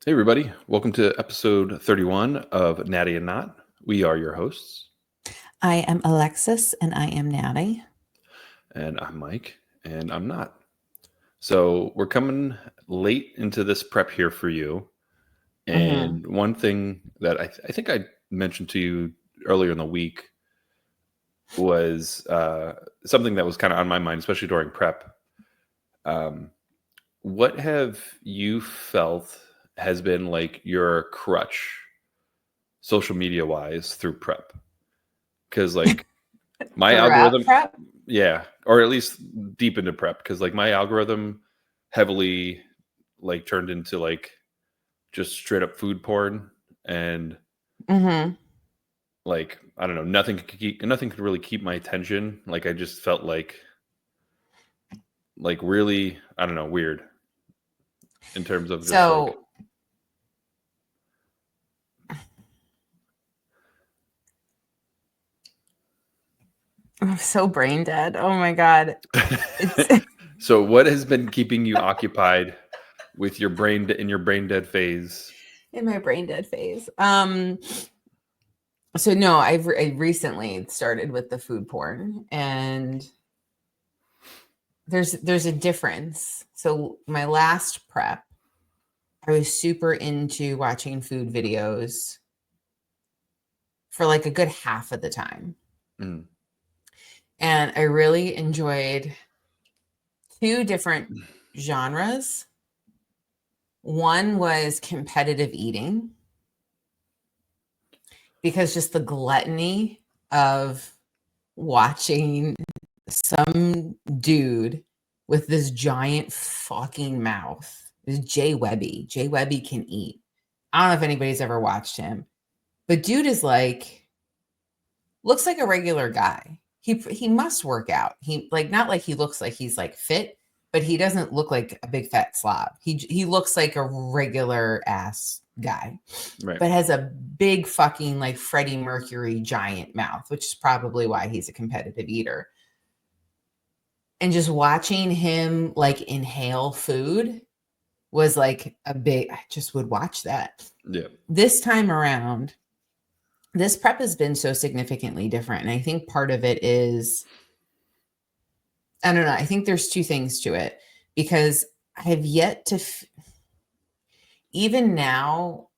Hey, everybody. Welcome to episode 31 of Natty and Not. We are your hosts, I am Alexis and I am Natty. and I'm Mike, and I'm Not. So, we're coming late into this prep here for you. Mm-hmm. And one thing that I think I mentioned to you earlier in the week was something that was kind of on my mind, especially during prep. Um, what have you felt has been like your crutch, social media wise, through prep? Because, like, my Throughout algorithm, prep? yeah, or at least deep into prep, because like my algorithm heavily like turned into like just straight up food porn, and Mm-hmm. like I don't know, nothing could really keep my attention. Like I just felt like really, I don't know, weird in terms of just like. So I'm so brain dead. Oh my God. It's So what has been keeping you occupied with your in your brain dead phase? in my brain dead phase. So no, I recently started with the food porn, and there's a difference. So my last prep, I was super into watching food videos for like a good half of the time. Mm. And I really enjoyed two different genres. One was competitive eating, because just the gluttony of watching some dude with this giant fucking mouth is Jay Webby. Jay Webby can eat. I don't know if anybody's ever watched him, but dude is like, looks like a regular guy. He must work out. He like, not like he looks like he's like fit, but he doesn't look like a big fat slob. He looks like a regular ass guy, Right. but has a big fucking like Freddie Mercury giant mouth, which is probably why he's a competitive eater. And just watching him like inhale food was like I just would watch that. Yeah. This time around, this prep has been so significantly different. And I think part of it is, I don't know, I think there's two things to it, because I have yet to, even now,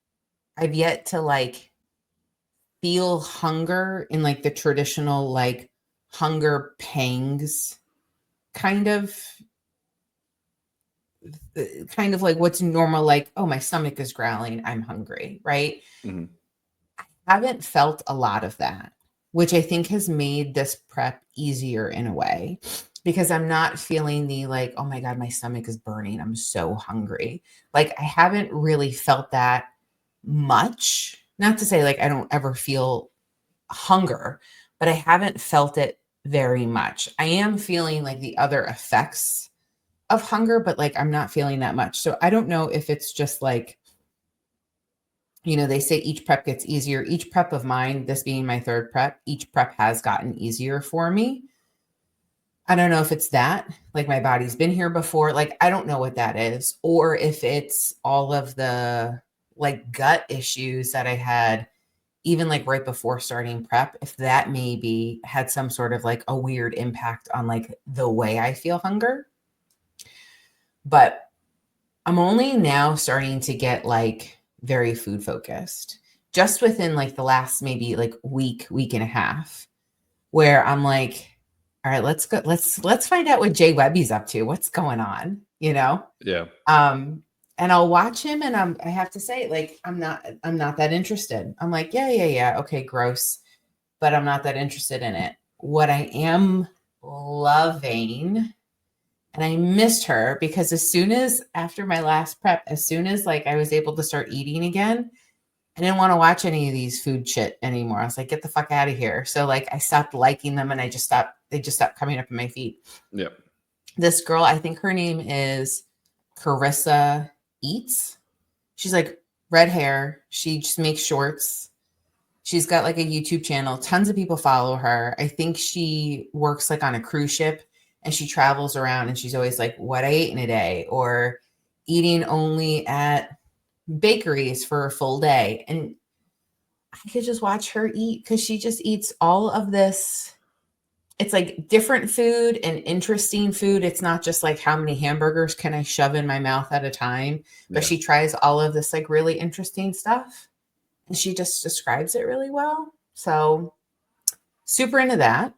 I've yet to like feel hunger in like the traditional like hunger pangs kind of like what's normal, like, oh, my stomach is growling, I'm hungry, right? Mm-hmm. I haven't felt a lot of that, which I think has made this prep easier in a way, because I'm not feeling the like, oh my God, my stomach is burning, I'm so hungry. Like I haven't really felt that much. Not to say like I don't ever feel hunger, but I haven't felt it very much. I am feeling like the other effects of hunger, but like I'm not feeling that much. So I don't know if it's just like, they say each prep gets easier. Each prep of mine, this being my third prep, each prep has gotten easier for me. I don't know if it's that, like my body's been here before. Like, I don't know what that is, or if it's all of the like gut issues that I had even like right before starting prep, if that maybe had some sort of like a weird impact on like the way I feel hunger. But I'm only now starting to get like very food focused, just within like the last maybe like week and a half, where I'm like, all right, let's go, let's find out what Jay Webby's up to. What's going on, Yeah. And I'll watch him, and I have to say, like, I'm not that interested. I'm like, yeah, okay, gross, but I'm not that interested in it. What I am loving, and I missed her, because as soon as after my last prep, as soon as like I was able to start eating again, I didn't want to watch any of these food shit anymore. I was like, get the fuck out of here. So like I stopped liking them, and they just stopped coming up in my feed. Yeah. This girl, I think her name is Carissa Eats. She's like red hair. She just makes shorts. She's got like a YouTube channel. Tons of people follow her. I think she works like on a cruise ship, and she travels around, and she's always like, what I ate in a day, or eating only at bakeries for a full day. And I could just watch her eat because she just eats all of this. It's like different food and interesting food. It's not just like how many hamburgers can I shove in my mouth at a time, but Yeah. she tries all of this like really interesting stuff and she just describes it really well. So super into that.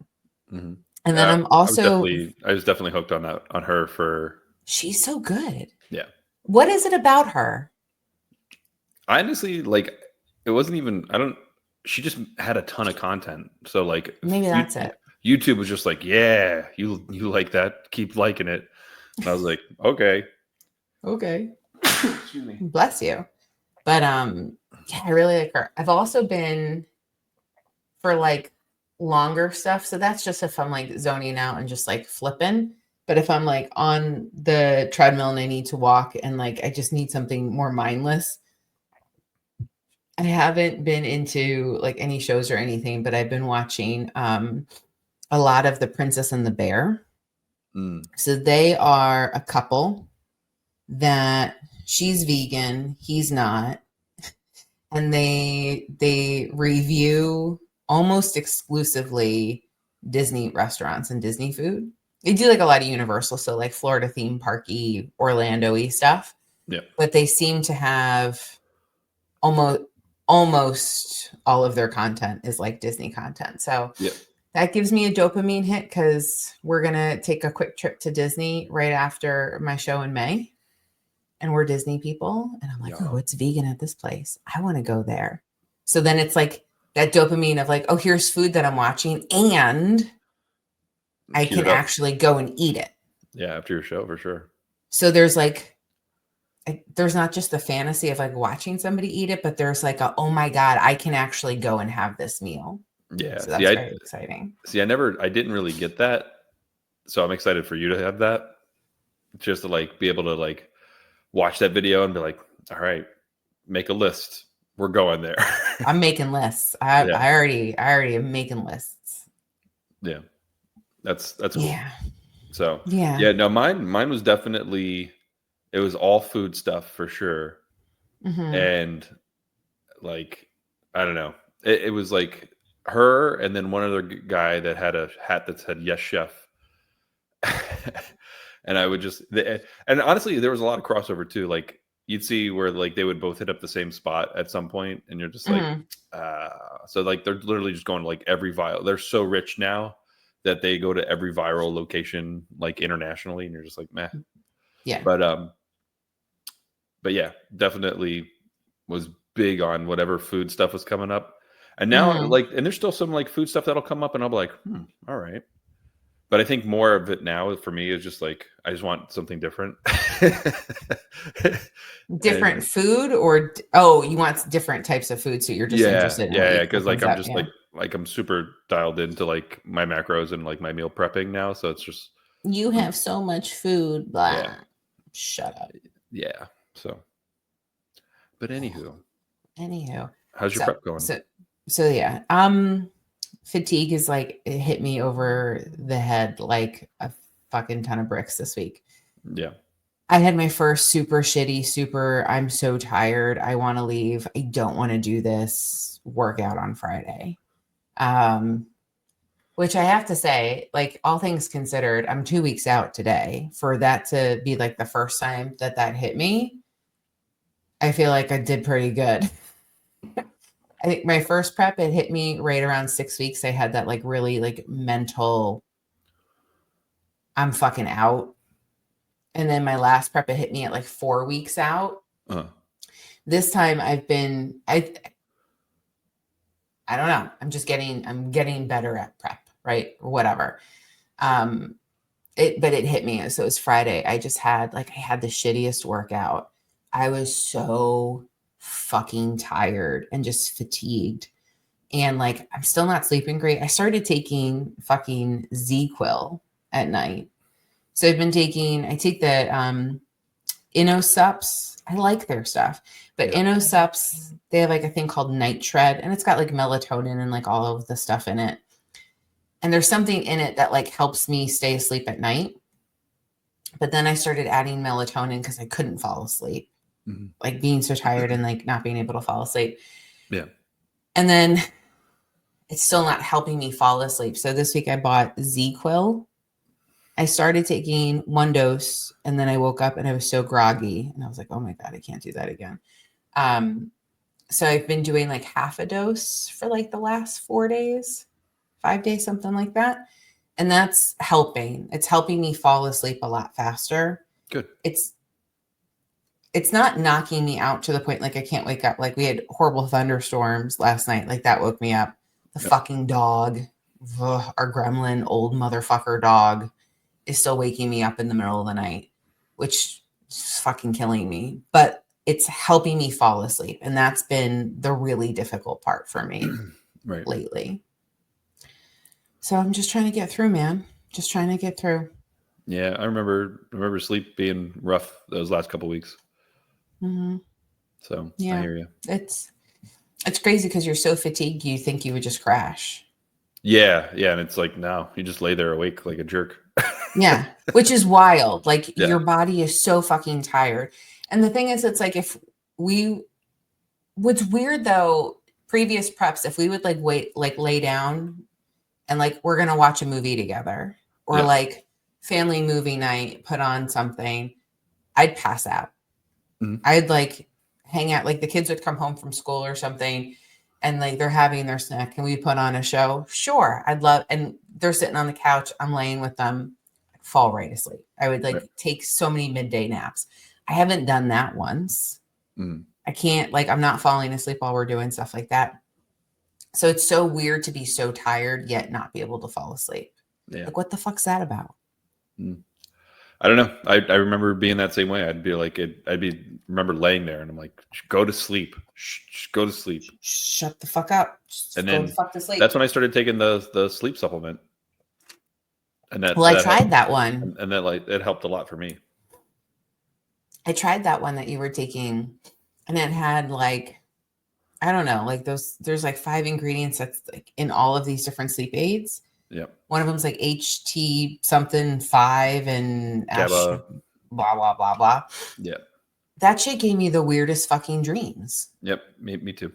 Mm-hmm. And then I'm also, I was definitely hooked on that, on her for. she's so good. Yeah. What is it about her? I honestly, like, it wasn't even, she just had a ton of content. So like Maybe that's it. YouTube was just like, yeah, you like that, keep liking it. And I was like, okay. Okay. Excuse me. Bless you. But yeah, I really like her. I've also been for like longer stuff. So that's just if I'm like zoning out and just like flipping. But if I'm like on the treadmill and I need to walk and like I just need something more mindless, I haven't been into like any shows or anything, but I've been watching a lot of The Princess and the Bear. So they are a couple that she's vegan, he's not, and they review almost exclusively Disney restaurants and Disney food. They do like a lot of Universal, so like Florida theme parky, Orlando-y stuff. Yeah. But they seem to have almost all of their content is like Disney content. So yeah, that gives me a dopamine hit because we're gonna take a quick trip to Disney right after my show in May. And we're Disney people. And I'm like, oh, what's vegan at this place? I want to go there. So then it's like that dopamine of like, oh, here's food that I'm watching and I can actually go and eat it. Yeah, after your show, for sure. So there's like, there's not just the fantasy of like watching somebody eat it, but there's like, oh my God, I can actually go and have this meal. Yeah. So that's very exciting. See, I didn't really get that. So I'm excited for you to have that. Just to like be able to like watch that video and be like, all right, make a list. We're going there. I'm making lists. I already am making lists. Yeah. That's cool. Yeah. So yeah, no, mine was definitely, it was all food stuff for sure. Mm-hmm. And like, I don't know. It was like her and then one other guy that had a hat that said yes chef. And I would just, and honestly, there was a lot of crossover too. Like you'd see where like they would both hit up the same spot at some point, and you're just like, so like they're literally just going to like every viral. They're so rich now that they go to every viral location like internationally, and you're just like, meh. Yeah. But yeah, definitely was big on whatever food stuff was coming up, and now like, and there's still some like food stuff that'll come up, and I'll be like, all right. But I think more of it now for me is just like, I just want something different. Different food or, you want different types of food. So you're just interested in Yeah. Cause like, I'm just like I'm super dialed into like my macros and like my meal prepping now. So it's just. You have so much food. Blah. Yeah. Shut up. Yeah. So. But anywho. How's your prep going? So yeah. Fatigue is like, it hit me over the head like a fucking ton of bricks this week. Yeah. I had my first super shitty, I'm so tired. I want to leave. I don't want to do this workout on Friday. Which I have to say, like all things considered, I'm 2 weeks out today. For that to be like the first time that hit me, I feel like I did pretty good. I think my first prep, it hit me right around 6 weeks. I had that like really like mental, I'm fucking out. And then my last prep, it hit me at like 4 weeks out. This time I don't know. I'm getting better at prep, right? Or whatever. But it hit me. So it was Friday. I had the shittiest workout. I was so fucking tired and just fatigued. And like, I'm still not sleeping great. I started taking fucking ZQuil at night. So I take the InnoSups. I like their stuff, but InnoSups, they have like a thing called Night Tread, and it's got like melatonin and like all of the stuff in it. And there's something in it that like helps me stay asleep at night. But then I started adding melatonin because I couldn't fall asleep. Mhm. like being so tired and like not being able to fall asleep. Yeah. And then it's still not helping me fall asleep. So this week I bought ZQuil. I started taking one dose and then I woke up and I was so groggy and I was like, oh my God, I can't do that again. So I've been doing like half a dose for like the last 4 days, 5 days, something like that. And that's helping. It's helping me fall asleep a lot faster. Good. It's not knocking me out to the point like I can't wake up. Like we had horrible thunderstorms last night. Like that woke me up. The fucking dog, our gremlin, old motherfucker dog, is still waking me up in the middle of the night, which is fucking killing me. But it's helping me fall asleep. And that's been the really difficult part for me Right. lately. So I'm just trying to get through, man. Just trying to get through. Yeah, I remember sleep being rough those last couple weeks. Mm-hmm. So yeah, I hear you. It's crazy because you're so fatigued, you think you would just crash. Yeah, and it's like no, you just lay there awake like a jerk. Yeah, which is wild. Like Yeah. your body is so fucking tired. And the thing is, it's like what's weird though, previous preps, if we would like lay down and like we're gonna watch a movie together or like family movie night, put on something, I'd pass out. Mhm. I'd like hang out, like the kids would come home from school or something and like they're having their snack and we put on a show. Sure. I'd love, and they're sitting on the couch. I'm laying with them, fall right asleep. I would like take so many midday naps. I haven't done that once. I can't, like, I'm not falling asleep while we're doing stuff like that. So it's so weird to be so tired yet not be able to fall asleep. Yeah. Like, what the fuck's that about? I don't know. I remember being that same way. I'd be like, remember laying there and I'm like, go to sleep. Shh, go to sleep. Shut the fuck up. Just and go then the fuck to sleep. That's when I started taking the sleep supplement. And that, well, I tried that one. And that like, it helped a lot for me. I tried that one that you were taking and it had like, I don't know, like there's like 5 ingredients that's like in all of these different sleep aids. Yeah. One of them's like HT something 5 and GABA. Blah, blah, blah, blah. Yeah. That shit gave me the weirdest fucking dreams. Yep. Me too.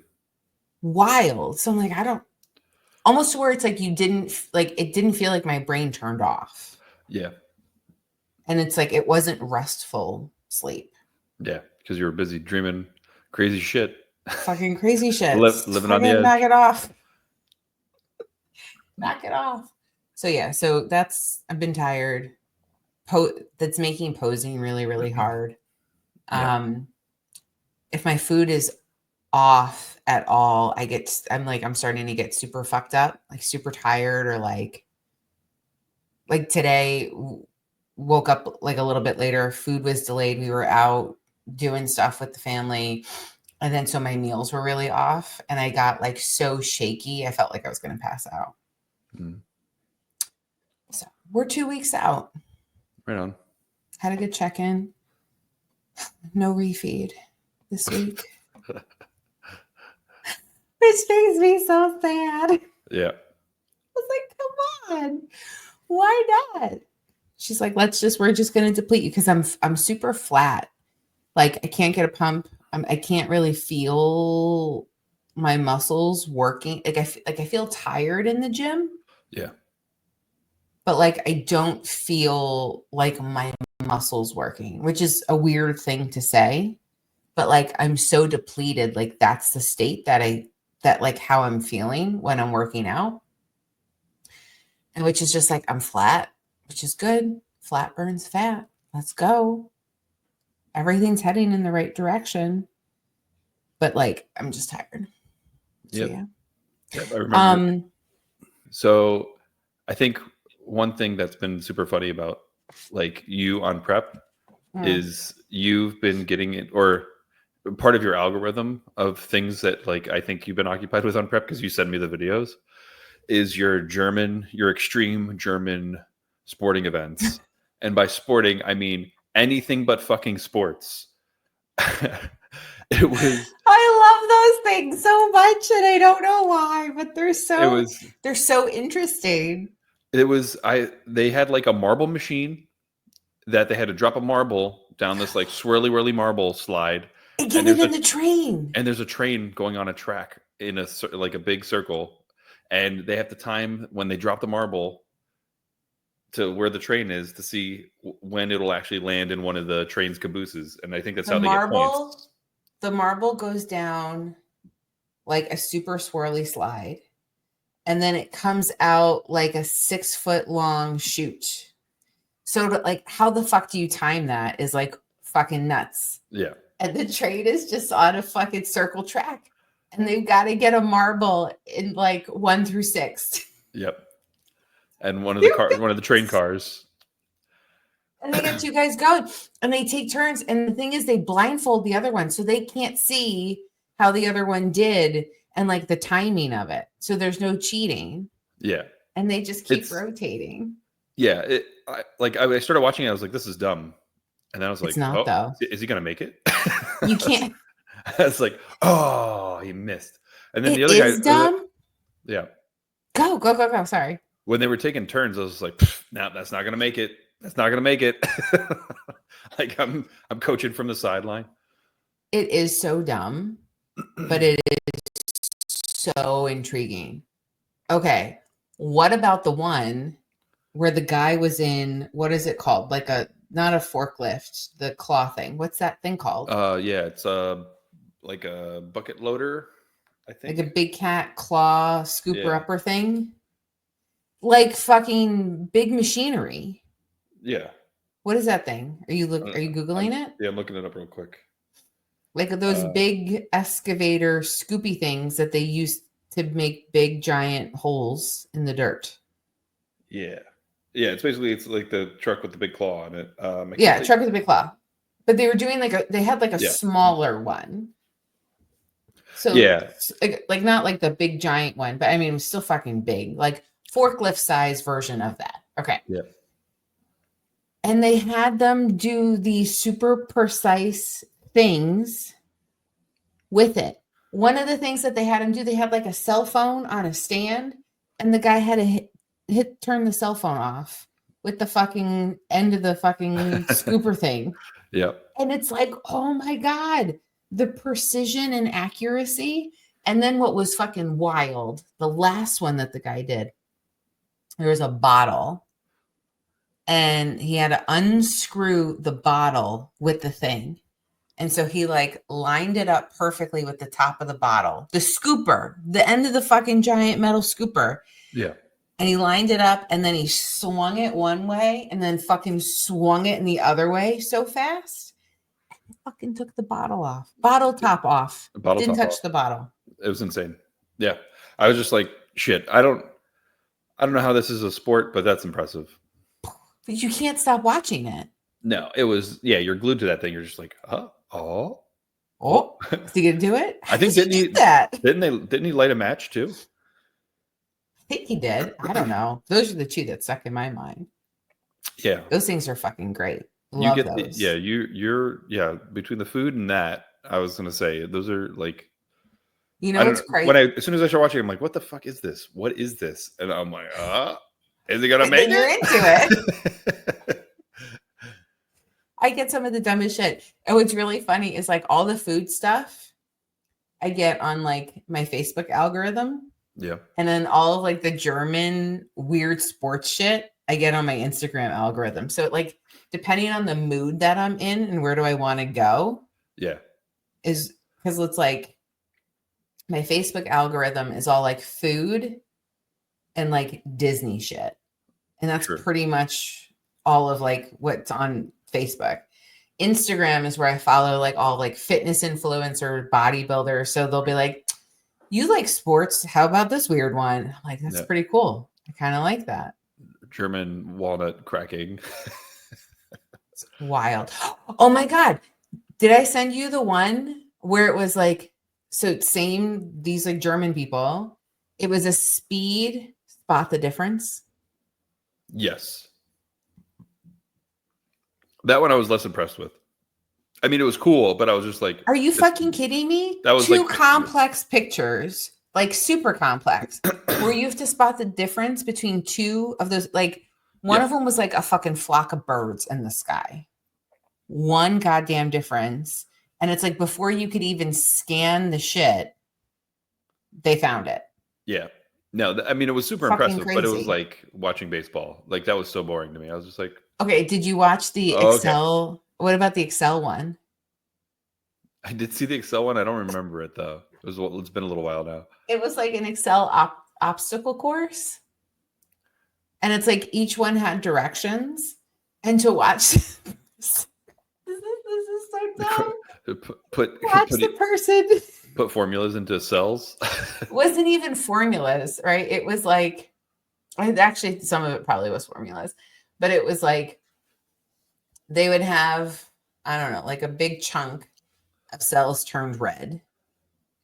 Wild. So I'm like, I don't, almost to where it's like it didn't feel like my brain turned off. Yeah. And it's like, it wasn't restful sleep. Yeah. Because you were busy dreaming crazy shit. Fucking crazy shit. Living on the edge. Knock it off. Knock it off. So yeah, so I've been tired. That's making posing really, really hard. If my food is off at all, I'm starting to get super fucked up, like super tired, or like today woke up like a little bit later, food was delayed. We were out doing stuff with the family. And then so my meals were really off and I got like so shaky. I felt like I was going to pass out. So we're 2 weeks out. Right on. Had a good check-in. No refeed this week. Which makes me so sad. Yeah. I was like, come on. Why not? She's like, we're just going to deplete you because I'm super flat. Like I can't get a pump. I can't really feel my muscles working. Like I feel tired in the gym. Yeah. But like I don't feel like my muscles working, which is a weird thing to say. But like I'm so depleted, like that's the state that like how I'm feeling when I'm working out. And which is just like I'm flat, which is good. Flat burns fat. Let's go. Everything's heading in the right direction. But like I'm just tired. So yep. Yeah. Yep, I remember. So I think one thing that's been super funny about like you on prep is you've been getting it, or part of your algorithm of things that like I think you've been occupied with on prep because you send me the videos is your extreme German sporting events. And by sporting, I mean anything but fucking sports. It was. I love those things so much, and I don't know why, but they're so interesting. It was they had like a marble machine that they had to drop a marble down this like swirly whirly marble slide, Get it in the train. And there's a train going on a track in a big circle, and they have to time when they drop the marble to where the train is to see when it'll actually land in one of the train's cabooses. And I think that's how they get points. The marble goes down like a super swirly slide, and then it comes out like a 6-foot long chute. So like, how the fuck do you time that is like fucking nuts. Yeah. And the train is just on a fucking circle track, and they've got to get a marble in like 1 through 6. Yep. And one of the train cars. And they get 2 guys going, and they take turns. And the thing is, they blindfold the other one, so they can't see how the other one did and like the timing of it. So there's no cheating. Yeah. And they just keep rotating. Yeah. I started watching it. I was like, this is dumb. And then I was like, it's not, though. Is he going to make it? You can't. I was like, oh, he missed. And then the other guy. Dumb. Yeah. Go. Sorry. When they were taking turns, I was like, no, that's not going to make it. That's not going to make it. Like I'm coaching from the sideline. It is so dumb, but it is so intriguing. Okay. What about the one where the guy was in, what is it called? Like not a forklift, the claw thing. What's that thing called? Yeah, it's like a bucket loader, I think. Like a big cat claw scooper upper thing. Like fucking big machinery. Yeah. What is that thing? Are you Googling it? Yeah, I'm looking it up real quick. Like those big excavator scoopy things that they use to make big giant holes in the dirt. Yeah. Yeah, it's like the truck with the big claw on it. Truck with a big claw. But they were doing they had like a smaller one. So like not like the big giant one, but I mean it was still fucking big. Like forklift size version of that. Okay. Yeah. And they had them do these super precise things with it. One of the things that they had him do, they had like a cell phone on a stand, and the guy had to turn the cell phone off with the fucking end of the fucking scooper thing. Yeah. And it's like, oh my God, the precision and accuracy. And then what was fucking wild, the last one that the guy did, there was a bottle, and he had to unscrew the bottle with the thing. And so he like lined it up perfectly with the top of the bottle, the scooper, the end of the fucking giant metal scooper. Yeah. And he lined it up, and then he swung it one way and then fucking swung it in the other way so fast. And fucking took the bottle off. Bottle top off. Didn't touch the bottle. It was insane. Yeah. I was just like, shit, I don't know how this is a sport, but that's impressive. But you can't stop watching it. No, it was, you're glued to that thing. You're just like, oh. Is he gonna do it? I think didn't he light a match too? I think he did. I don't know. Those are the 2 that stuck in my mind. Yeah. Those things are fucking great. Love those. You're between the food and that, I was gonna say those are like, you know, it's crazy. As soon as I start watching, I'm like, what the fuck is this? What is this? And I'm like, is he gonna make it? You're into it. I get some of the dumbest shit. And what's really funny is like all the food stuff I get on like my Facebook algorithm. Yeah. And then all of like the German weird sports shit I get on my Instagram algorithm. So like depending on the mood that I'm in and where do I want to go. Yeah. Is because it's like my Facebook algorithm is all like food and like Disney shit. And that's pretty much all of like what's on Facebook. Instagram is where I follow like all like fitness influencer bodybuilders. So they'll be like, you like sports? How about this weird one? I'm like, that's pretty cool. I kind of like that. German walnut cracking. It's wild. Oh my God. Did I send you the one where it was like, so these like German people, it was a speed spot the difference? Yes. That one I was less impressed with. I mean, it was cool, but I was just like, are you fucking kidding me? That was 2 complex pictures, like super complex, where you have to spot the difference between 2 of those. Like one of them was like a fucking flock of birds in the sky. One goddamn difference. And it's like before you could even scan the shit, they found it. Yeah. No, I mean, it was super Fucking impressive, but it was crazy. like watching baseball. Like that was so boring to me. I was just like, Okay, did you watch the oh, okay. Excel? What about the Excel one? I did see the Excel one. I don't remember it though. It's been a little while now. It was like an Excel obstacle course. And it's like each one had directions. And to watch this is so dumb. Watch the person. Put formulas into cells. Wasn't even formulas, right? It was like, actually, some of it probably was formulas, but it was like they would have, I don't know, like a big chunk of cells turned red,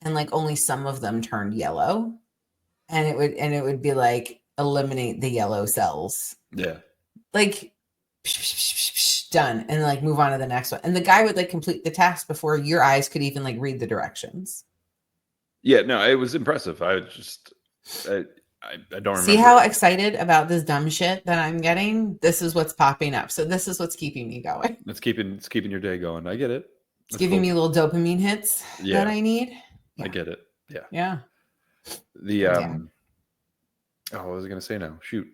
and like only some of them turned yellow, and it would be like eliminate the yellow cells. Yeah. Like done, and like move on to the next one. And the guy would like complete the task before your eyes could even like read the directions. Yeah, no, it was impressive. I don't remember. See how excited about this dumb shit that I'm getting? This is what's popping up. So this is what's keeping me going. It's keeping your day going. I get it. It's giving me little dopamine hits that I need. Yeah. I get it. Yeah. Yeah. Oh, what was I gonna say now? Shoot.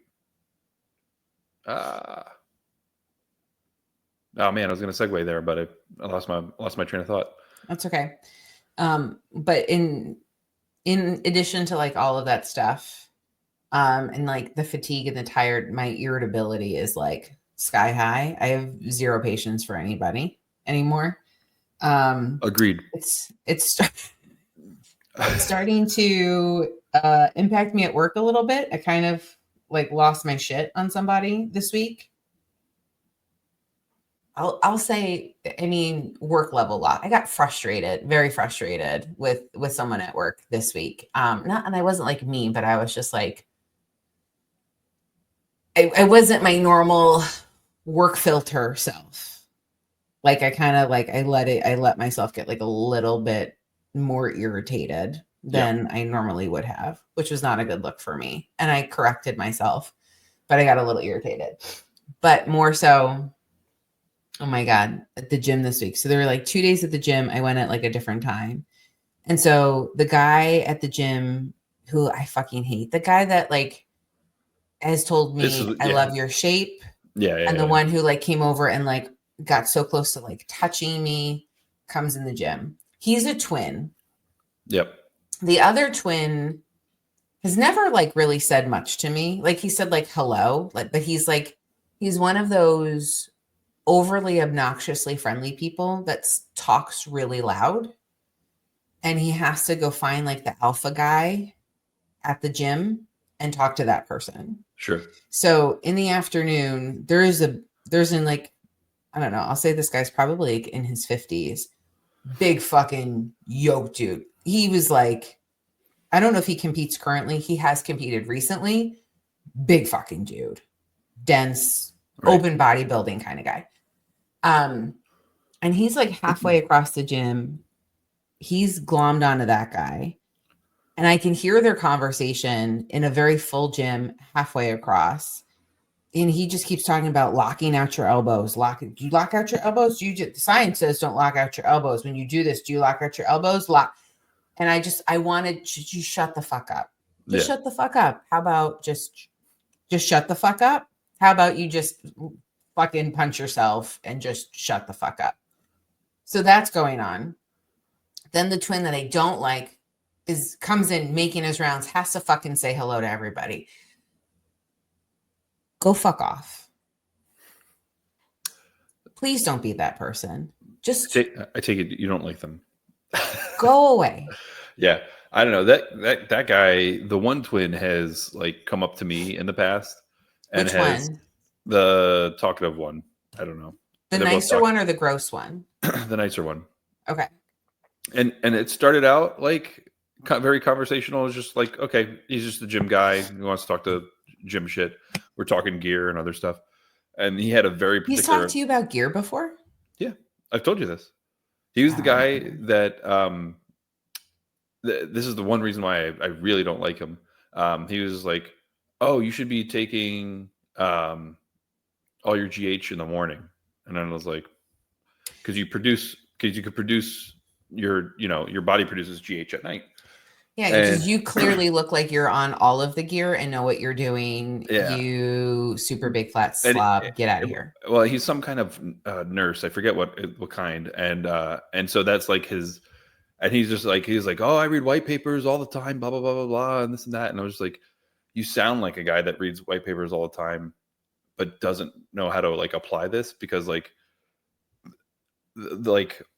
Oh man, I was gonna segue there, but I lost my train of thought. That's okay. But in addition to like all of that stuff, and like the fatigue and the tired, my irritability is like sky high. I have zero patience for anybody anymore. Agreed. It's starting to impact me at work a little bit. I kind of like lost my shit on somebody this week. I'll say, I mean, work level lot. I got frustrated, very frustrated with someone at work this week. And I wasn't like mean, but I was just like, I wasn't my normal work filter self. Like I kind of like, I let myself get like a little bit more irritated than I normally would have, which was not a good look for me. And I corrected myself, but I got a little irritated. But more so, oh my God, at the gym this week. So there were like 2 days at the gym. I went at like a different time. And so the guy at the gym who I fucking hate, the guy that like has told me, I love your shape. Yeah. And the one who like came over and like got so close to like touching me comes in the gym. He's a twin. Yep. The other twin has never like really said much to me. Like he said like hello, like, but he's one of those overly obnoxiously friendly people that talks really loud, and he has to go find like the alpha guy at the gym and talk to that person. Sure. So in the afternoon, there's in like, I don't know, I'll say this guy's probably like in his 50s, big fucking yoked dude. He was like, I don't know if he competes currently. He has competed recently. Big fucking dude, dense, open bodybuilding kind of guy. And he's like halfway across the gym. He's glommed onto that guy. And I can hear their conversation in a very full gym halfway across. And he just keeps talking about locking out your elbows. Do you lock out your elbows? Science says don't lock out your elbows. When you do this, do you lock out your elbows? And I wanted, should you shut the fuck up? Just shut the fuck up. How about just shut the fuck up? How about you just fucking punch yourself and just shut the fuck up? So that's going on. Then the twin that I don't like comes in making his rounds, has to fucking say hello to everybody. Go fuck off. Please don't be that person. Just I take it you don't like them. Go away. Yeah. I don't know. That guy, the one twin has like come up to me in the past and Which has one? The talkative one. I don't know. The nicer one or the gross one? The nicer one. Okay. And it started out like very conversational. It was just like, okay, he's just the gym guy who wants to talk to gym shit. We're talking gear and other stuff. And he had a very particular... He's talked to you about gear before? Yeah. I've told you this. He was the guy that... this is the one reason why I really don't like him. He was like, oh, you should be taking all your GH in the morning. And then I was like, because you produce because you could produce your body produces GH at night. Yeah, because you clearly look like you're on all of the gear and know what you're doing. Yeah. You super big flat slob. Get out of here. Well, he's some kind of nurse. I forget what kind. And so that's like his, and he's like, oh, I read white papers all the time, blah, blah, blah, blah, blah, and this and that. And I was like, you sound like a guy that reads white papers all the time, but doesn't know how to like apply this, because like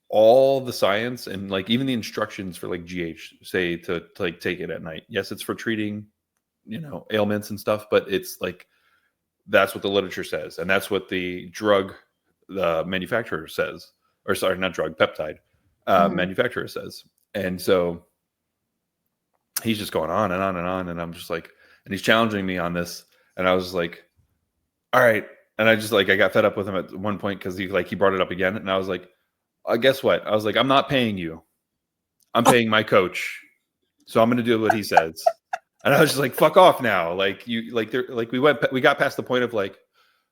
all the science and like even the instructions for like GH say to like take it at night. Yes, it's for treating, ailments and stuff, but it's like, that's what the literature says. And that's what the manufacturer says, or sorry, not drug, peptide manufacturer says. And so he's just going on and on and on. And I'm just like, and he's challenging me on this. And I was like, all right. And I just like, I got fed up with him at one point because he brought it up again. And I was like, guess what? I was like, I'm not paying you. I'm paying my coach. So I'm going to do what he says. And I was just like, fuck off now. Like we got past the point of like,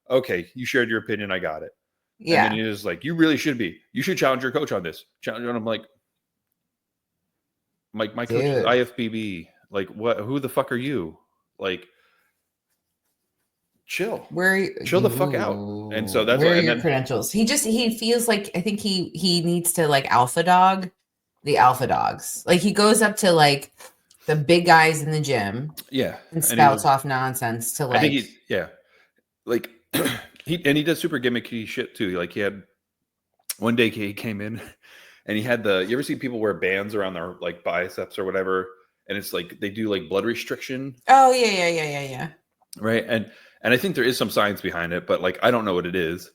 okay, you shared your opinion. I got it. Yeah. And then he was like, you really should you should challenge your coach on this. And I'm like, my coach is IFBB. Like, what? Who the fuck are you? Like, chill. Chill the fuck out. And so that's where are your credentials? He feels like, I think he needs to like alpha dog the alpha dogs. Like he goes up to like the big guys in the gym. Yeah. And spouts off nonsense to like. I think like he does super gimmicky shit too. Like he had one day he came in and he had you ever see people wear bands around their like biceps or whatever? And it's like they do like blood restriction. Oh yeah. Right. And I think there is some science behind it, but like I don't know what it is.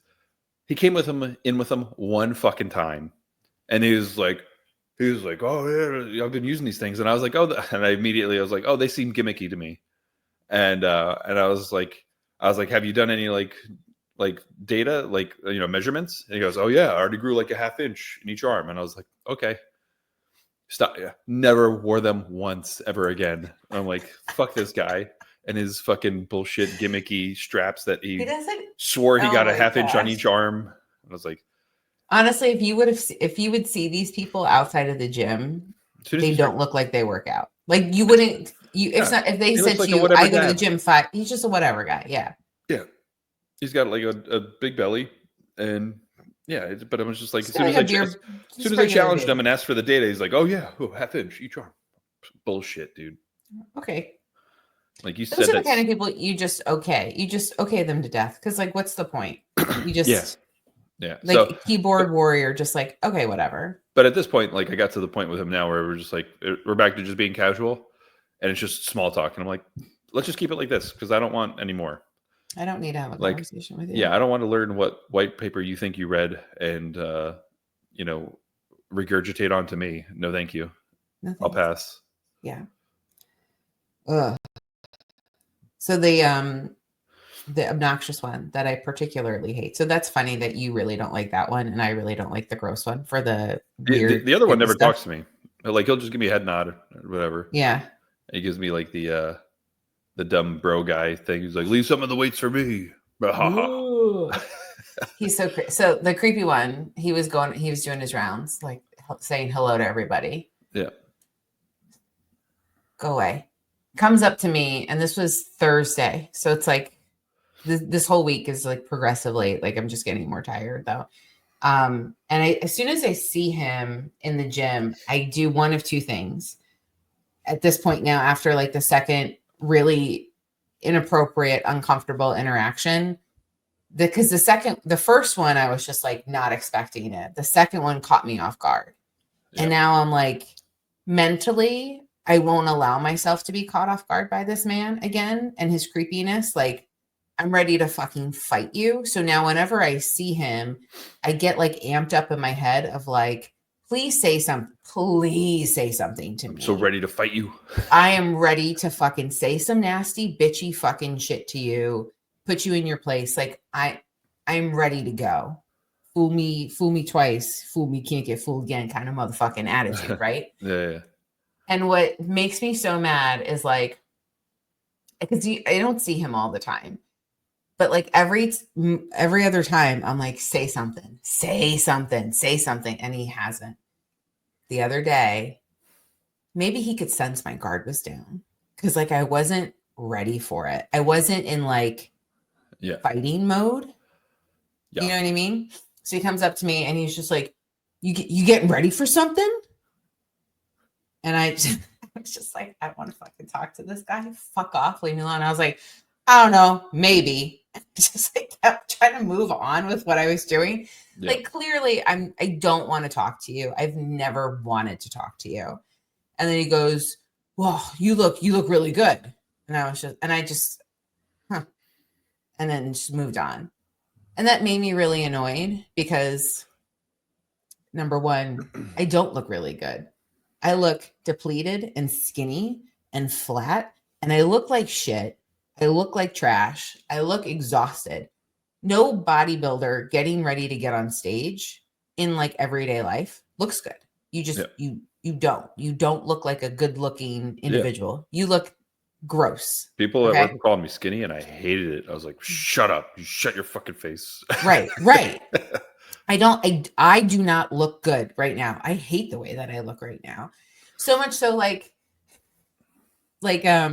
He came with him one fucking time. And he was like, oh yeah, I've been using these things. And I was like, oh, and I was like, oh, they seem gimmicky to me. And I was like, have you done any like data, like, measurements? And he goes, oh yeah, I already grew like a half inch in each arm. And I was like, okay, stop. Yeah. Never wore them once ever again. I'm like, fuck this guy and his fucking bullshit gimmicky straps that he swore he got a half inch on each arm. And I was like, honestly, if you would see these people outside of the gym, they don't look like they work out. Like you wouldn't. If they said to you, I go to the gym 5, he's just a whatever guy. Yeah. Yeah. He's got like a big belly and yeah, but I was just like, as soon as I challenged him and asked for the data, he's like, oh yeah, half inch each arm. Bullshit, dude. Okay. Like you Those said, are the kind of people you just okay them to death. Cause like, what's the point? You just, yeah. Like a keyboard warrior, just like, okay, whatever. But at this point, like I got to the point with him now where we're just like, we're back to just being casual and it's just small talk. And I'm like, let's just keep it like this. Cause I don't want any more. I don't need to have a conversation with you. Yeah. I don't want to learn what white paper you think you read and, regurgitate onto me. No, thank you. No, I'll pass. Yeah. Ugh. So the obnoxious one that I particularly hate. So that's funny that you really don't like that one, and I really don't like the gross one for the weird. The other one never talks to me. Like he'll just give me a head nod or whatever. Yeah. He gives me like the dumb bro guy thing. He's like, leave some of the weights for me. He's so so the creepy one. He was doing his rounds, like saying hello to everybody. Yeah. Go away. Comes up to me, and this was Thursday, so it's like this whole week is like progressively like I'm just getting more tired though. And as soon as I see him in the gym, I do one of two things. At this point now, after like the second really inappropriate, uncomfortable interaction, because the first one I was just like not expecting it. The second one caught me off guard, and now I'm like mentally. I won't allow myself to be caught off guard by this man again and his creepiness. Like, I'm ready to fucking fight you. So now whenever I see him, I get like amped up in my head of like, please say something. Please say something to me. I'm so ready to fight you. I am ready to fucking say some nasty, bitchy fucking shit to you, put you in your place. Like, I'm ready to go. Fool me twice. Fool me, can't get fooled again kind of motherfucking attitude, right? Yeah. And what makes me so mad is like, because I don't see him all the time. But like every other time, I'm like, say something, say something, say something. And he hasn't. The other day, maybe he could sense my guard was down because like I wasn't ready for it. I wasn't in like fighting mode. Yeah. You know what I mean? So he comes up to me and he's just like, you getting ready for something? And I was just like, I want to fucking talk to this guy. Fuck off, leave me alone. I was like, I don't know, maybe. Just like kept trying to move on with what I was doing. Yeah. Like clearly I don't want to talk to you. I've never wanted to talk to you. And then he goes, well, you look really good. And I just, and then just moved on. And that made me really annoyed because number one, I don't look really good. I look depleted and skinny and flat, and I look like shit. I look like trash. I look exhausted. No bodybuilder getting ready to get on stage in like everyday life looks good. You just, you don't look like a good looking individual. You look gross. People at work called me skinny and I hated it. I was like, shut up. You shut your fucking face. Right. I do not look good right now. I hate the way that I look right now. So much so like I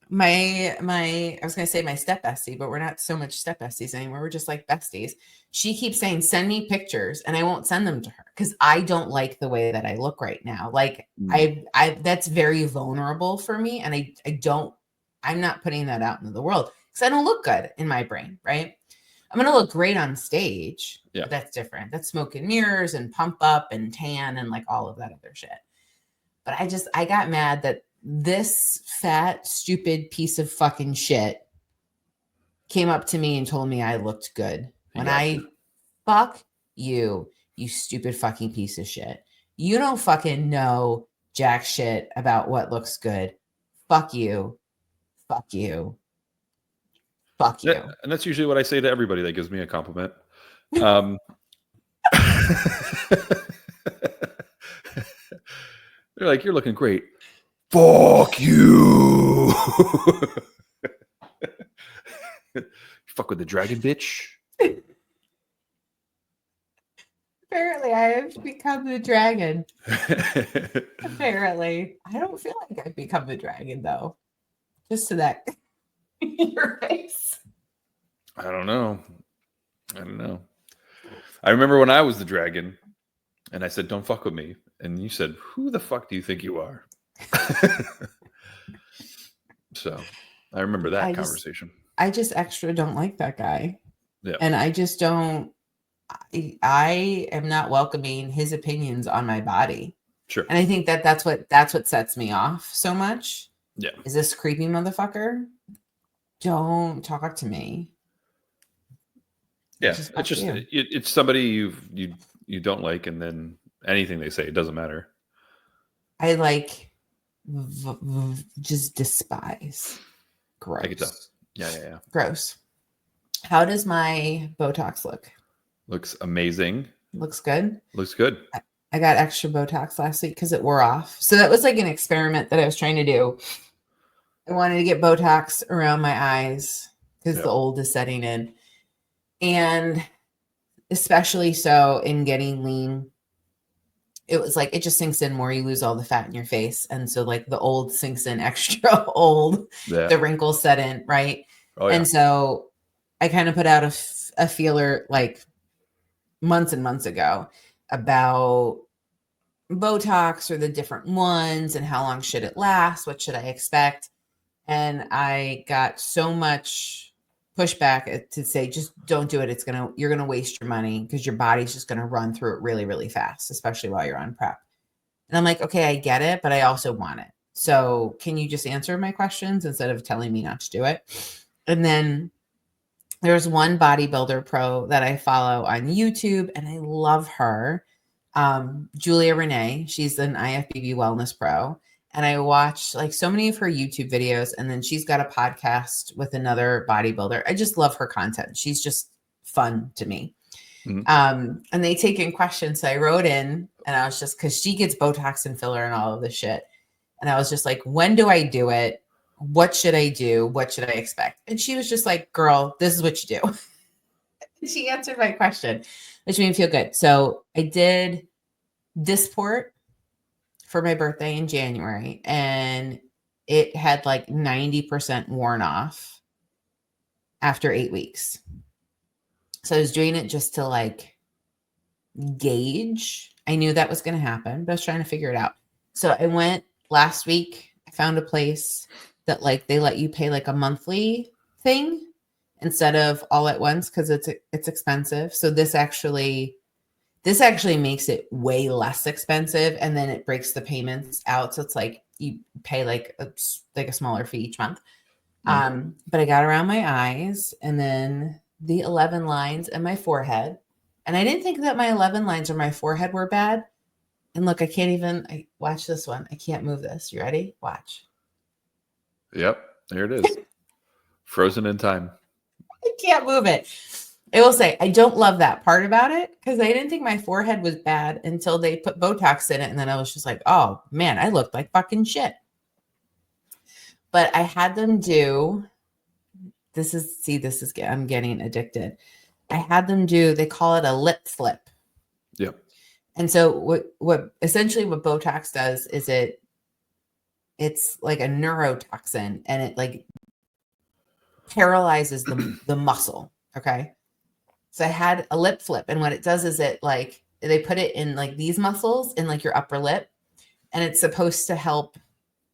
was going to say my step bestie, but we're not so much step besties anymore. We're just like besties. She keeps saying, send me pictures, and I won't send them to her because I don't like the way that I look right now. Like I that's very vulnerable for me. And I'm not putting that out into the world because I don't look good in my brain. Right. I'm going to look great on stage. Yeah. But that's different. That's smoke and mirrors and pump up and tan and like all of that other shit. But I got mad that this fat, stupid piece of fucking shit came up to me and told me I looked good. Fuck you, you stupid fucking piece of shit. You don't fucking know jack shit about what looks good. Fuck you. Fuck you. Fuck you. And that's usually what I say to everybody that gives me a compliment. They're like, you're looking great. Fuck you. Fuck with the dragon, bitch. Apparently, I have become the dragon. Apparently. I don't feel like I've become the dragon, though. Just to that in your face. I don't know. I remember when I was the dragon, and I said, don't fuck with me. And you said, who the fuck do you think you are? So I remember that conversation. I just extra don't like that guy. Yeah. And I just don't. I am not welcoming his opinions on my body. Sure. And I think that's what sets me off so much. Yeah. Is this creepy motherfucker? Don't talk to me. Yeah. It's just it's somebody you don't like, and then anything they say, it doesn't matter. I like just despise. Gross. I can tell. Yeah. Gross. How does my Botox look? Looks amazing. Looks good. Looks good. I got extra Botox last week because it wore off. So that was like an experiment that I was trying to do. I wanted to get Botox around my eyes because the old is setting in. And especially so in getting lean, it was like, it just sinks in more. You lose all the fat in your face. And so like the old sinks in extra old, the wrinkles set in. Right. Oh, yeah. And so I kind of put out a feeler like months and months ago about Botox or the different ones and how long should it last? What should I expect? And I got so much pushback to say, just don't do it. You're going to waste your money because your body's just going to run through it really, really fast, especially while you're on prep. And I'm like, okay, I get it, but I also want it. So can you just answer my questions instead of telling me not to do it? And then there's one bodybuilder pro that I follow on YouTube and I love her. Julia Renee, she's an IFBB wellness pro. And I watch like so many of her YouTube videos. And then she's got a podcast with another bodybuilder. I just love her content. She's just fun to me. Mm-hmm. And they take in questions. So I wrote in and I was just, cause she gets Botox and filler and all of this shit. And I was just like, when do I do it? What should I do? What should I expect? And she was just like, girl, this is what you do. She answered my question, which made me feel good. So I did Dysport for my birthday in January, and it had like 90% worn off after 8 weeks. So I was doing it just to like gauge. I knew that was going to happen, but I was trying to figure it out. So I went last week. I found a place that like they let you pay like a monthly thing instead of all at once because it's expensive. So this actually makes it way less expensive, and then it breaks the payments out. So it's like you pay like a smaller fee each month. But I got around my eyes and then the 11 lines in my forehead. And I didn't think that my 11 lines on my forehead were bad. And look, I watch this one. I can't move this. You ready? Watch. Yep. There it is. Frozen in time. I can't move it. I will say, I don't love that part about it because I didn't think my forehead was bad until they put Botox in it. And then I was just like, oh man, I looked like fucking shit. But I had them do, I'm getting addicted. I had them do, they call it a lip flip. Yep. And so what essentially what Botox does is it's like a neurotoxin, and it like paralyzes the muscle. Okay. So I had a lip flip, and what it does is it like, they put it in like these muscles in like your upper lip, and it's supposed to help.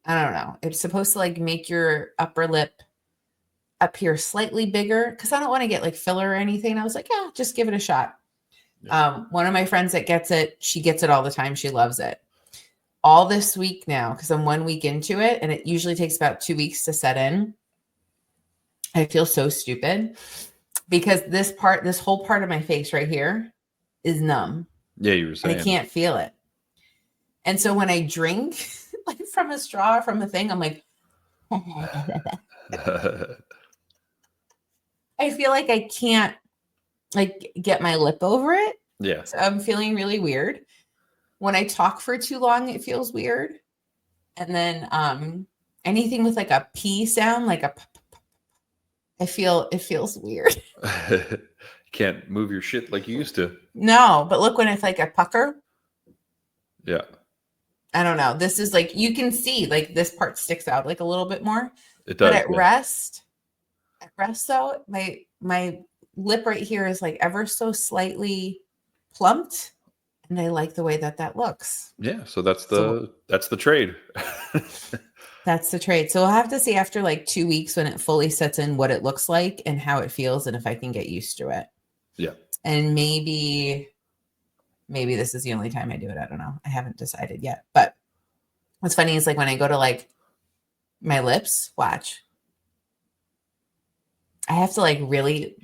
I don't know. It's supposed to like make your upper lip appear slightly bigger because I don't want to get like filler or anything. And I was like, yeah, just give it a shot. Yeah. One of my friends that gets it, she gets it all the time. She loves it. All this week now, because I'm 1 week into it, and it usually takes about 2 weeks to set in. I feel so stupid because this whole part of my face right here is numb. Yeah, you were saying. And I can't feel it. And so when I drink like from a straw, from a thing, I'm like, I feel like I can't like get my lip over it. Yeah. So I'm feeling really weird. When I talk for too long, it feels weird. And then anything with like a P sound, like it feels weird. Can't move your shit like you used to. No, but look, when it's like a pucker. Yeah. I don't know. This is like, you can see like this part sticks out like a little bit more. It does. But at rest though, my lip right here is like ever so slightly plumped, and I like the way that looks. Yeah, so that's the trade. That's the trade. So we'll have to see after like 2 weeks when it fully sets in what it looks like and how it feels, and if I can get used to it. Yeah. And maybe this is the only time I do it. I don't know. I haven't decided yet. But what's funny is like when I go to like my lips, watch. I have to like really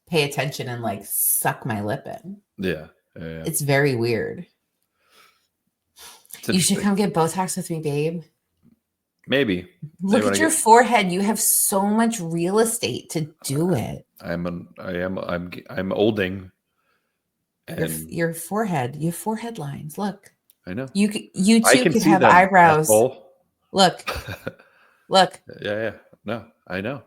pay attention and like suck my lip in. Yeah. It's very weird. You should come get Botox with me, babe. Maybe. Look at your forehead. You have so much real estate to do it. I'm olding. And your forehead. You have forehead lines. Look. I know. You too could have eyebrows. Look. Look. Yeah. No, I know.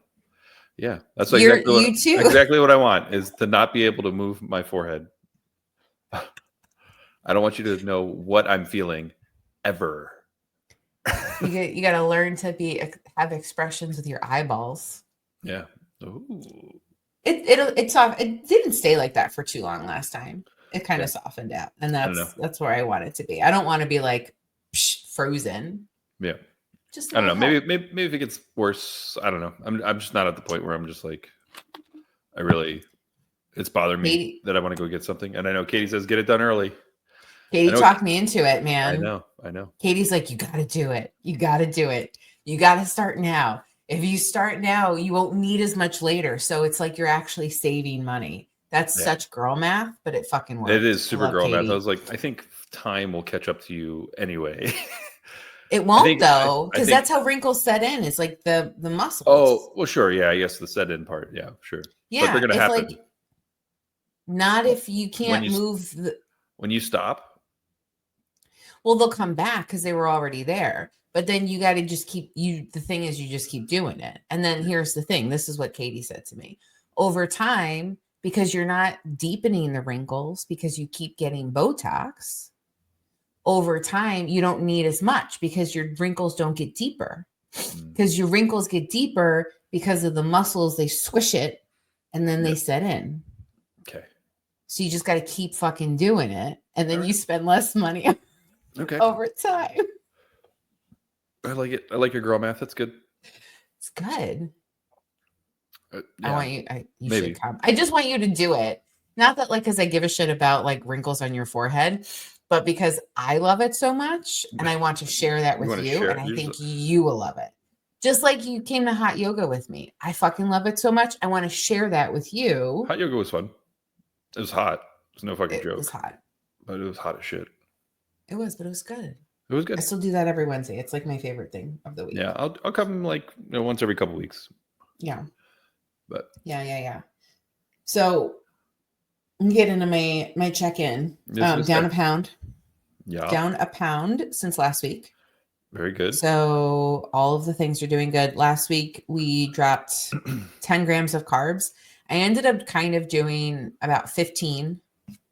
Yeah, that's exactly what I want, is to not be able to move my forehead. I don't want you to know what I'm feeling ever. You got to learn to have expressions with your eyeballs. Yeah. Ooh. It didn't stay like that for too long last time. It kind of softened out, and that's where I want it to be. I don't want to be like frozen. Yeah. I don't know. Maybe if it gets worse, I don't know. I'm just not at the point where I'm just like, it's bothering me that I want to go get something. And I know Katie says get it done early. Katie talked me into it, man. I know. Katie's like, you got to do it. You got to do it. You got to start now. If you start now, you won't need as much later. So it's like you're actually saving money. That's such girl math, but it fucking works. It is super girl math. I was like, I think time will catch up to you anyway. It won't though, because that's how wrinkles set in. It's like the muscles. Oh, well, sure. Yeah, I guess the set in part. Yeah, sure. Yeah, but they're going to happen. Like, not if you can't move. When you stop. Well, they'll come back because they were already there. But then you got to just the thing is you just keep doing it. And then here's the thing. This is what Katie said to me. Over time, because you're not deepening the wrinkles because you keep getting Botox, over time, you don't need as much because your wrinkles don't get deeper. Because your wrinkles get deeper because of the muscles, they squish it and then they set in. Okay. So you just got to keep fucking doing it. And then you spend less money over time. I like it. I like your girl math. That's good. It's good. Yeah, I want you. You should come. I just want you to do it. Not that because I give a shit about like wrinkles on your forehead, but because I love it so much, and I want to share that with you, and I think you will love it. Just like you came to hot yoga with me. I fucking love it so much. I want to share that with you. Hot yoga was fun. It was hot. It was no fucking joke. It was hot. But it was hot as shit. It was, but it was good. It was good. I still do that every Wednesday. It's like my favorite thing of the week. Yeah, I'll come like once every couple weeks. Yeah. But yeah. So I'm getting into my check-in. Down a pound. Yeah. Down a pound since last week. Very good. So all of the things are doing good. Last week we dropped 10 grams of carbs. I ended up kind of doing about 15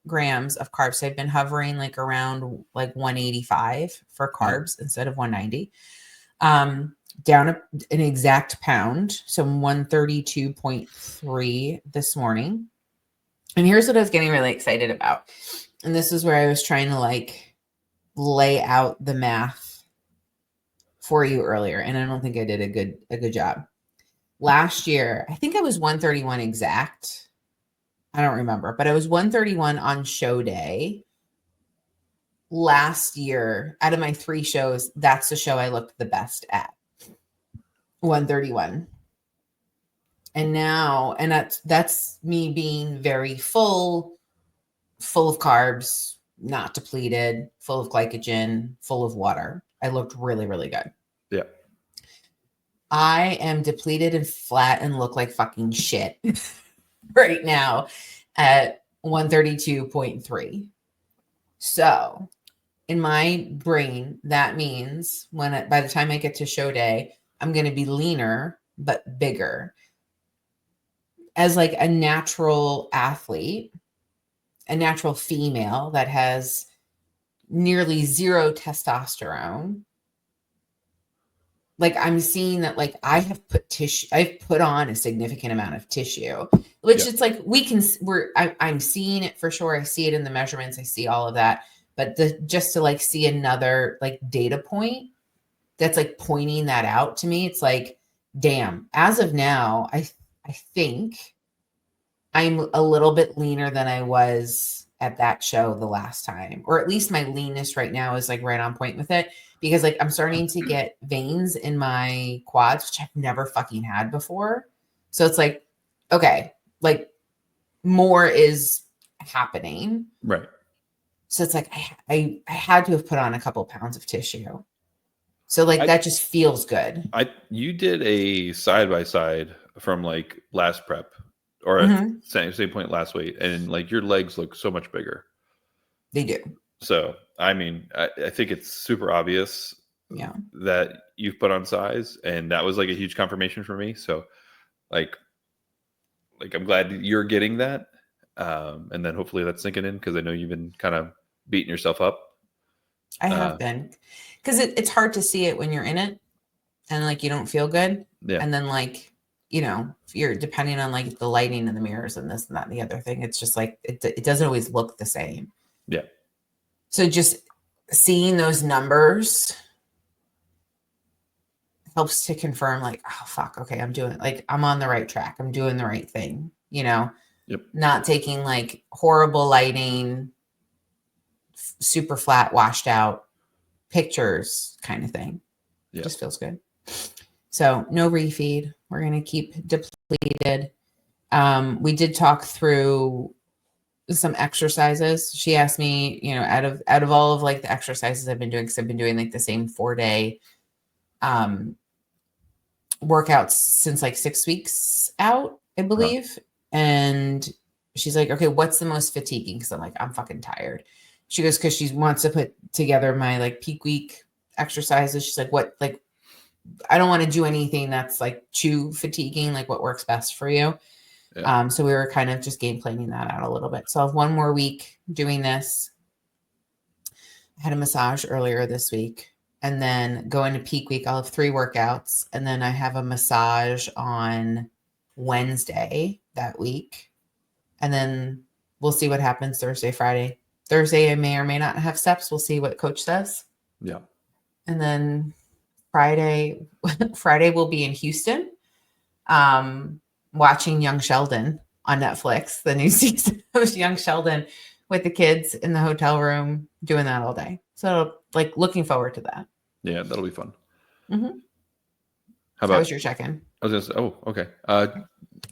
grams of carbs. So I've been hovering like around like 185 for carbs instead of 190. Down an exact pound. So 132.3 this morning. And here's what I was getting really excited about. And this is where I was trying to like lay out the math for you earlier. And I don't think I did a good job. Last year, I think I was 131 exact. I don't remember, but I was 131 on show day. Last year, out of my 3 shows, that's the show I looked the best at. 131. And now, and that's me being very full of carbs, not depleted, full of glycogen, full of water. I looked really, really good. Yeah. I am depleted and flat and look like fucking shit right now at 132.3. So in my brain, that means by the time I get to show day, I'm going to be leaner, but bigger. As like a natural athlete, a natural female that has nearly 0 testosterone, like I'm seeing that like I've put on a significant amount of tissue, which it's like I'm seeing it for sure. I see it in the measurements. I see all of that. But just to like see another like data point that's like pointing that out to me, it's like, damn, as of now, I think I'm a little bit leaner than I was at that show the last time, or at least my leanness right now is like right on point with it, because like I'm starting to get veins in my quads, which I've never fucking had before. So it's like, okay, like more is happening. Right. So it's like, I had to have put on a couple pounds of tissue. So like that just feels good. You did a side-by-side from like last prep or same point last week, and like your legs look so much bigger. They do. So I mean, I think it's super obvious that you've put on size, and that was like a huge confirmation for me. So like I'm glad you're getting that. And then hopefully that's sinking in, because I know you've been kind of beating yourself up. I have been, because it's hard to see it when you're in it and like you don't feel good. Yeah. And then like, you know, you're depending on like the lighting in the mirrors and this and that and the other thing. It's just like it doesn't always look the same. Yeah. So just seeing those numbers helps to confirm like, oh fuck, okay, I'm doing it. Like I'm on the right track. I'm doing the right thing, you know. Yep. Not taking like horrible lighting, super flat, washed out pictures kind of thing. Yeah. Just feels good. So no refeed. We're going to keep depleted. We did talk through some exercises. She asked me, you know, out of all of like the exercises I've been doing, because I've been doing like the same 4-day workouts since like 6 weeks out, I believe. And she's like, okay, what's the most fatiguing? Because I'm like, I'm fucking tired. She goes, because she wants to put together my like peak week exercises. She's like, what, like, I don't want to do anything that's like too fatiguing, like what works best for you. Yeah. So we were kind of just game planning that out a little bit. So I have one more week doing this. I had a massage earlier this week, and then go into peak week. I'll have 3 workouts, and then I have a massage on Wednesday that week. And then we'll see what happens Thursday, Friday. Thursday, I may or may not have steps. We'll see what coach says. Yeah. And then Friday we'll be in Houston, watching Young Sheldon on Netflix, the new season of Young Sheldon with the kids in the hotel room, doing that all day. So like looking forward to that. Yeah, that'll be fun. Mm-hmm. How was your check-in? I was gonna say, okay.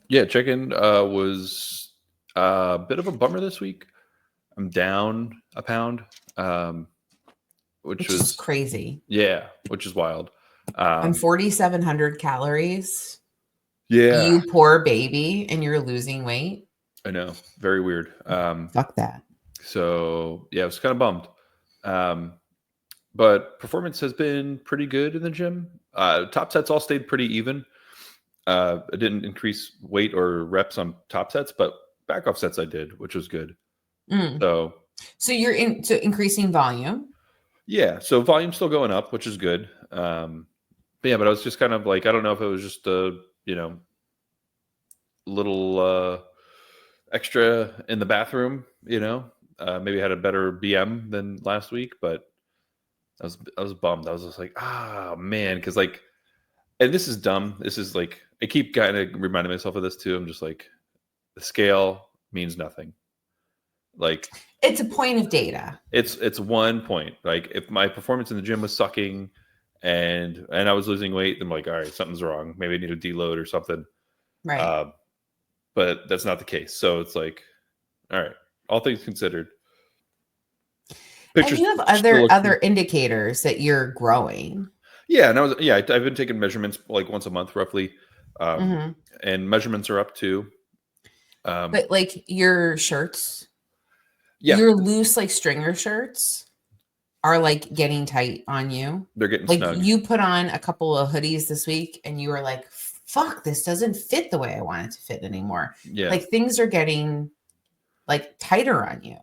Yeah, check-in was a bit of a bummer this week. I'm down a pound, which was is crazy. Yeah, which is wild. On 4,700 calories. Yeah. You poor baby, and you're losing weight. I know. Very weird. Fuck that. So yeah, I was kind of bummed. But performance has been pretty good in the gym. Top sets all stayed pretty even. I didn't increase weight or reps on top sets, but back off sets I did, which was good. So you're increasing volume. Yeah, so volume's still going up, which is good. But I was just kind of like, I don't know if it was just a little extra in the bathroom, maybe I had a better BM than last week, but I was bummed. I was just like, man, because like, and this is dumb. This is like, I keep kind of reminding myself of this too. I'm just like, the scale means nothing. Like, it's a point of data. It's 1 point. Like, if my performance in the gym was sucking and I was losing weight, I'm like, all right, something's wrong. Maybe I need to deload or something. Right. But that's not the case. So it's like, all right, all things considered. And you have other indicators that you're growing. Yeah, and I've been taking measurements like once a month roughly. And measurements are up too. But like your shirts, your loose like stringer shirts are like getting tight on you. They're getting like snug. You put on a couple of hoodies this week and you were like, fuck, this doesn't fit the way I want it to fit anymore. Yeah. Like things are getting like tighter on you.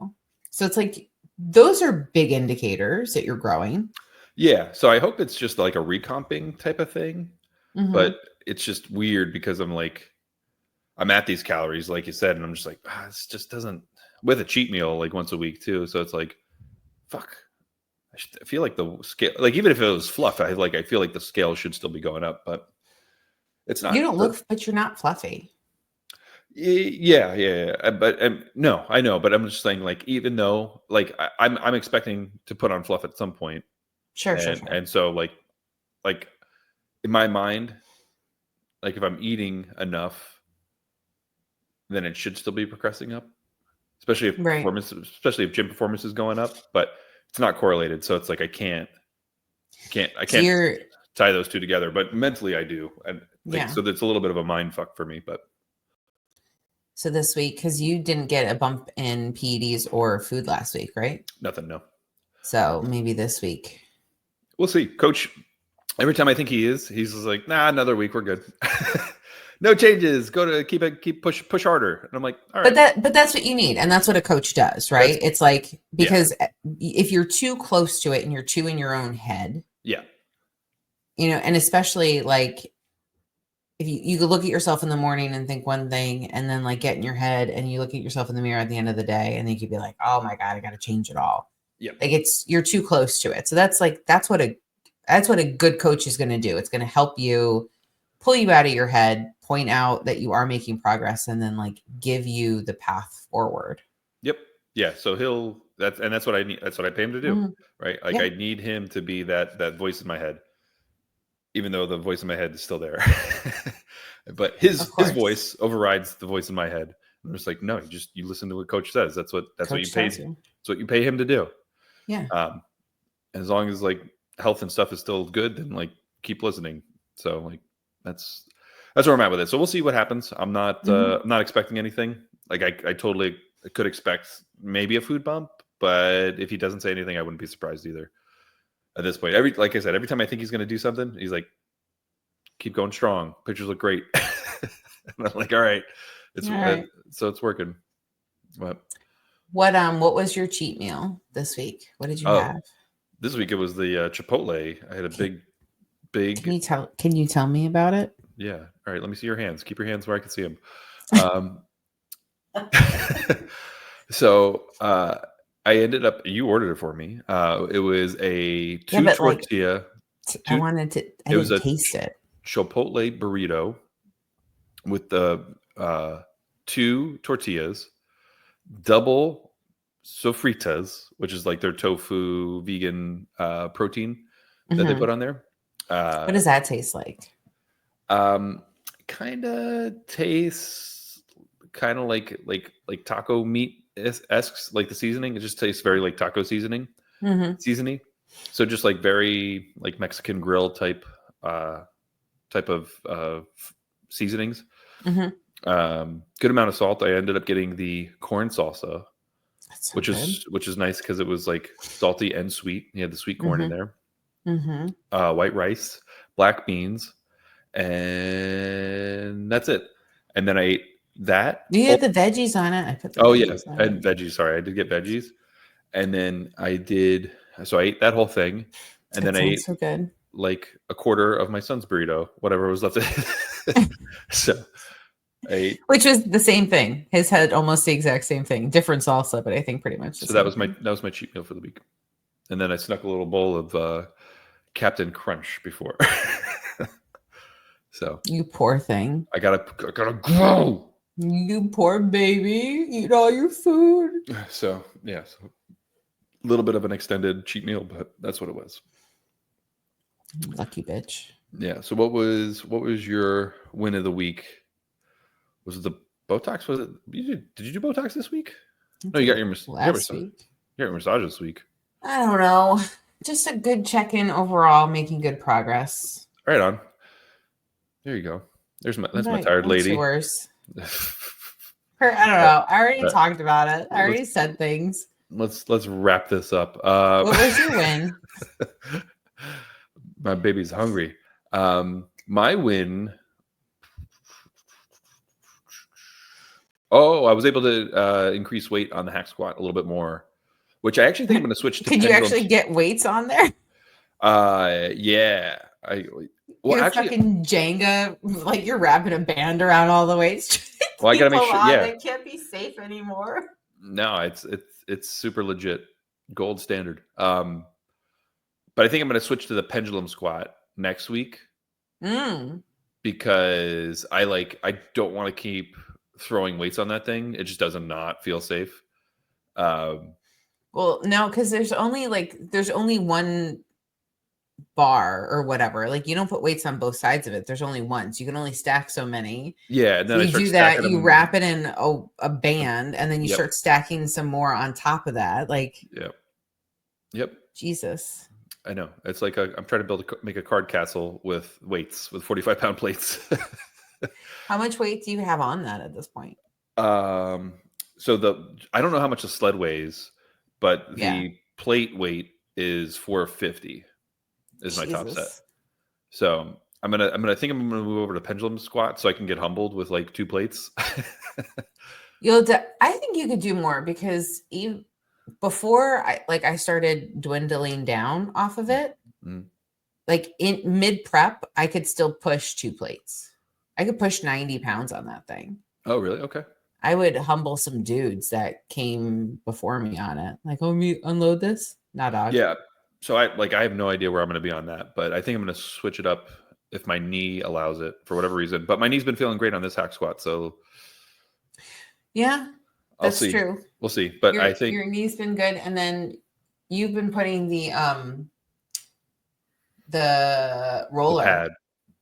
So it's like, those are big indicators that you're growing. Yeah. So I hope it's just like a recomping type of thing, but it's just weird because I'm at these calories, like you said, and I'm just like, this just doesn't, with a cheat meal like once a week too. So it's like, fuck. I feel like the scale, like even if it was fluff, I feel like the scale should still be going up, but it's not. You don't look, but you're not fluffy. Yeah. But no, I know, but I'm just saying, like, even though, like, I'm expecting to put on fluff at some point. Sure. And so, like in my mind, like if I'm eating enough, then it should still be progressing up, especially if gym performance is going up. But it's not correlated, so it's like I can't tie those two together. But mentally, I do, and so that's a little bit of a mind fuck for me, but. So this week, because you didn't get a bump in PEDs or food last week, right? Nothing, no. So maybe this week. We'll see. Coach, every time I think he's just like, nah, another week, we're good. No changes. Go to keep push harder. And I'm like, all right. But that's what you need. And that's what a coach does, right? It's like, because if you're too close to it and you're too in your own head. Yeah. And especially like, if you could look at yourself in the morning and think one thing and then like get in your head and you look at yourself in the mirror at the end of the day and then you could be like, oh my God, I got to change it all. Yeah. Like you're too close to it. So that's what a good coach is going to do. It's going to help you pull you out of your head, point out that you are making progress, and then like give you the path forward. Yep. Yeah. So that's what I need. That's what I pay him to do. Right. Like I need him to be that voice in my head. Even though the voice in my head is still there, but his voice overrides the voice in my head. I'm just like, no, you listen to what coach says. That's what you pay. That's what you pay him to do. Yeah. As long as like health and stuff is still good, then like keep listening. So like that's where I'm at with it. So we'll see what happens. I'm not expecting anything. Like I totally could expect maybe a food bump, but if he doesn't say anything, I wouldn't be surprised either. At this point, like I said, every time I think he's going to do something, he's like, "Keep going strong. Pictures look great." And I'm like, "All right, so it's working." What was your cheat meal this week? What did you have? This week it was the Chipotle. I had a big. Can you tell me about it? Yeah. All right. Let me see your hands. Keep your hands where I can see them. So I ended up. You ordered it for me. It was a tortilla. I didn't taste it. Chipotle burrito with the 2 tortillas, double sofritas, which is like their tofu vegan protein that they put on there. What does that taste like? Kind of tastes kind of like taco meat esque, like the seasoning. It just tastes very like taco seasoning. Seasoning. So just like very like Mexican grill type of seasonings. Good amount of salt. I ended up getting the corn salsa, which is nice because it was like salty and sweet. You had the sweet corn in there. White rice, black beans, and that's it. And then I ate that. You had the veggies on it. I put the veggies on and veggies. Sorry, I did get veggies. And then I ate that whole thing, and then I ate so good. Like a quarter of my son's burrito, whatever was left. So I ate, which was the same thing. His had almost the exact same thing, different salsa, but I think pretty much. So that was my cheat meal for the week, and then I snuck a little bowl of Captain Crunch before. So you poor thing. I gotta grow. You poor baby, eat all your food. So yeah, a little bit of an extended cheat meal, but that's what it was. Lucky bitch. Yeah. So what was your win of the week? Was it the Botox? Was it? Did you do Botox this week? No, you got your massage. You got your massage this week. I don't know. Just a good check-in overall, making good progress. Right on. There you go. That's my tired lady. Yours. I don't know. I already talked about it. I already said things. Let's wrap this up. What was your win? My baby's hungry. My win. I was able to increase weight on the hack squat a little bit more, which I actually think I'm going to switch to. Could you actually get weights on there? Yeah. You're actually, fucking Jenga, like you're wrapping a band around all the weights. Well, I gotta make sure. Yeah, they can't be safe anymore. No, it's super legit, gold standard. But I think I'm going to switch to the pendulum squat next week because I don't want to keep throwing weights on that thing. It just does not feel safe. Well, no, because there's only one bar or whatever. Like you don't put weights on both sides of it. There's only one, so you can only stack so many. Yeah, and then you do that. You wrap it in a band, and then you start stacking some more on top of that. Like, yep. Jesus. I know. It's like I'm trying to make a card castle with weights, with 45-pound plates. How much weight do you have on that at this point? So I don't know how much the sled weighs, but the plate weight is 450 is my top set. So I'm gonna move over to pendulum squat so I can get humbled with like 2 plates. I think you could do more because before I started dwindling down off of it, like in mid prep, I could still push 2 plates. I could push 90 pounds on that thing. Oh, really? Okay. I would humble some dudes that came before me on it. Like, oh, me unload this? Nah, dog. Yeah. So I have no idea where I'm going to be on that, but I think I'm going to switch it up if my knee allows it for whatever reason. But my knee's been feeling great on this hack squat, so yeah, that's true. We'll see. But I think your knee's been good, and then you've been putting the roller pad,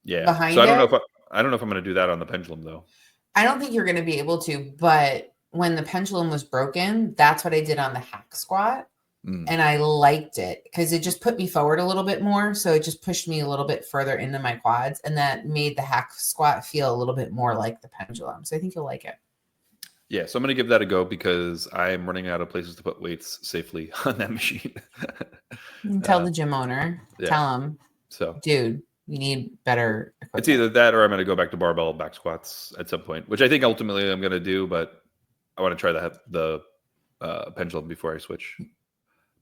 behind so I don't it. know if I'm going to do that on the pendulum though. I don't think you're going to be able to. But when the pendulum was broken, that's what I did on the hack squat. And I liked it because it just put me forward a little bit more. So it just pushed me a little bit further into my quads. And that made the hack squat feel a little bit more like the pendulum. So I think you'll like it. Yeah, so I'm going to give that a go because I'm running out of places to put weights safely on that machine. Tell the gym owner. Yeah. Tell him, So, dude, you need better equipment. it's either that or I'm going to go back to barbell back squats at some point, which I think ultimately I'm going to do, but I want to try the pendulum before I switch.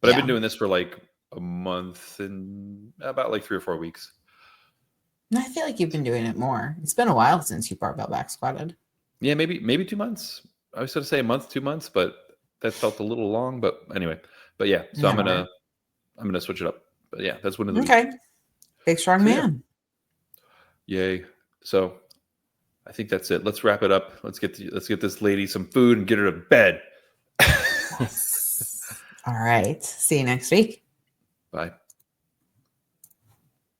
But I've been doing this for like a month and about like 3 or 4 weeks. I feel like you've been doing it more. It's been a while since you barbell back squatted. Yeah, maybe 2 months. I was going to say a month, 2 months, but that felt a little long. But anyway, but yeah, so I'm gonna switch it up. But yeah, that's one of the okay. Big strong man. Yeah. Yay! So I think that's it. Let's wrap it up. Let's get this lady some food and get her to bed. Yes. All right. See you next week. Bye.